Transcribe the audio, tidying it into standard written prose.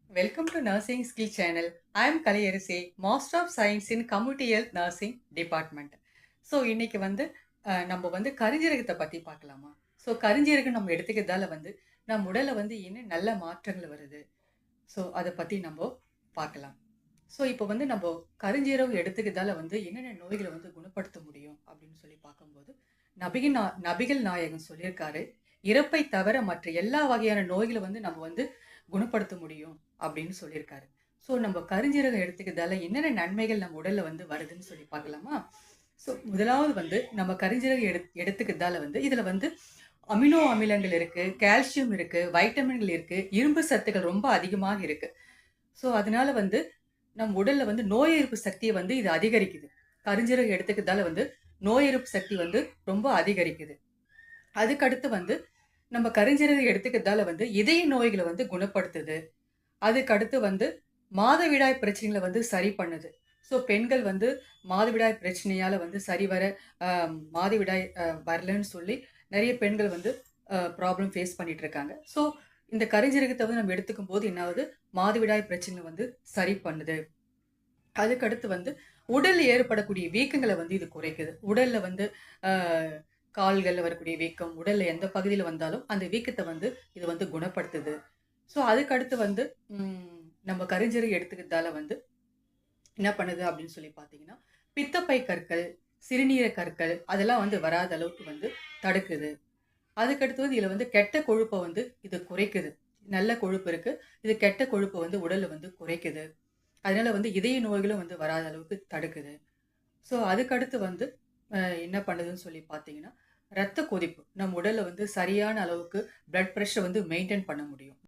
Welcome to Nursing Skill Channel. I am Kaliyarisi, Master of Science in Community Health Nursing Department. So இன்னைக்கு வந்து நம்ம வந்து கருஞ்சீரகத்தை பத்தி பார்க்கலாமா? ஸோ கருஞ்சீரகம் நம்ம எடுத்துக்கிறதால வந்து நம்ம உடல்ல வந்து என்ன நல்ல மாற்றங்கள் வருது? ஸோ அத பத்தி நம்ம பார்க்கலாம். ஸோ இப்போ வந்து நம்ம கருஞ்சீரகம் எடுத்துக்கிறதால வந்து என்னென்ன நோய்களை வந்து குணப்படுத்த முடியும் அப்படின்னு சொல்லி பார்க்கும்போது, நபிகள் நாயகம் சொல்லியிருக்காரு, இறப்பை தவிர மற்ற எல்லா வகையான நோய்களை வந்து நம்ம வந்து குணப்படுத்த முடியும் அப்படின்னு சொல்லியிருக்காரு. ஸோ நம்ம கருஞ்சீரகம் எடுத்துக்கிறதால என்னென்ன நன்மைகள் நம்ம உடல்ல வந்து வருதுன்னு சொல்லி பார்க்கலாமா? ஸோ முதலாவது வந்து நம்ம கருஞ்சீரகம் எடுத்துக்கிறதால வந்து இதுல வந்து அமினோ அமிலங்கள் இருக்கு, கால்சியம் இருக்கு, வைட்டமின்கள் இருக்கு, இரும்பு சத்துக்கள் ரொம்ப அதிகமாக இருக்கு. ஸோ அதனால வந்து நம்ம உடல்ல வந்து நோய் எதிர்ப்பு சக்தியை வந்து இது அதிகரிக்குது. கருஞ்சீரகம் எடுத்துக்கிறதால வந்து நோய் எதிர்ப்பு சக்தி வந்து ரொம்ப அதிகரிக்குது. அதுக்கடுத்து வந்து நம்ம கருஞ்சீரகம் எடுத்துக்கிறதால வந்து இதய நோய்களை வந்து குணப்படுத்துது. அதுக்கடுத்து வந்து மாதவிடாய் பிரச்சனைகள வந்து சரி பண்ணுது. ஸோ பெண்கள் வந்து மாதவிடாய் பிரச்சனையால வந்து சரிவர அ மாதவிடாய் வரலன்னு சொல்லி நெறைய பெண்கள் வந்து ப்ராப்ளம் ஃபேஸ் பண்ணிட்டு இருக்காங்க. ஸோ இந்த கருஞ்சீரகத்த வந்து நம்ம எடுத்துக்கும்போது என்ன ஆகுது, மாதவிடாய் பிரச்சனைகள வந்து சரி பண்ணுது. அதுக்கடுத்து வந்து உடல்ல ஏற்படக்கூடிய வீக்கங்கள வந்து இது குறைக்குது. உடல்ல வந்து அ கால்கள்ல வரக்கூடிய வீக்கம், உடல்ல எந்த பகுதியில வந்தாலும் அந்த வீக்கத்த வந்து இது வந்து குணப்படுத்துது. ஸோ அதுக்கடுத்து வந்து நம்ம கருஞ்சீரகம் எடுத்துக்கிறதால வந்து என்ன பண்ணுது அப்படின்னு சொல்லி பார்த்தீங்கன்னா, பித்தப்பை கற்கள், சிறுநீரக கற்கள் அதெல்லாம் வந்து வராத அளவுக்கு வந்து தடுக்குது. அதுக்கடுத்து வந்து இதுல வந்து கெட்ட கொழுப்ப வந்து இது குறைக்குது. நல்ல கொழுப்பு இருக்கு. இது கெட்ட கொழுப்ப வந்து உடல்ல வந்து குறைக்குது. அதனால வந்து இதய நோய்களும் வந்து வராத அளவுக்கு தடுக்குது. ஸோ அதுக்கடுத்து வந்து என்ன பண்ணுதுன்னு சொல்லி பார்த்தீங்கன்னா, ரத்த கொதிப்பு. நம்ம உடல்ல வந்து சரியான அளவுக்கு பிளட் பிரஷர் வந்து மெயின்டெயின் பண்ண முடியும்.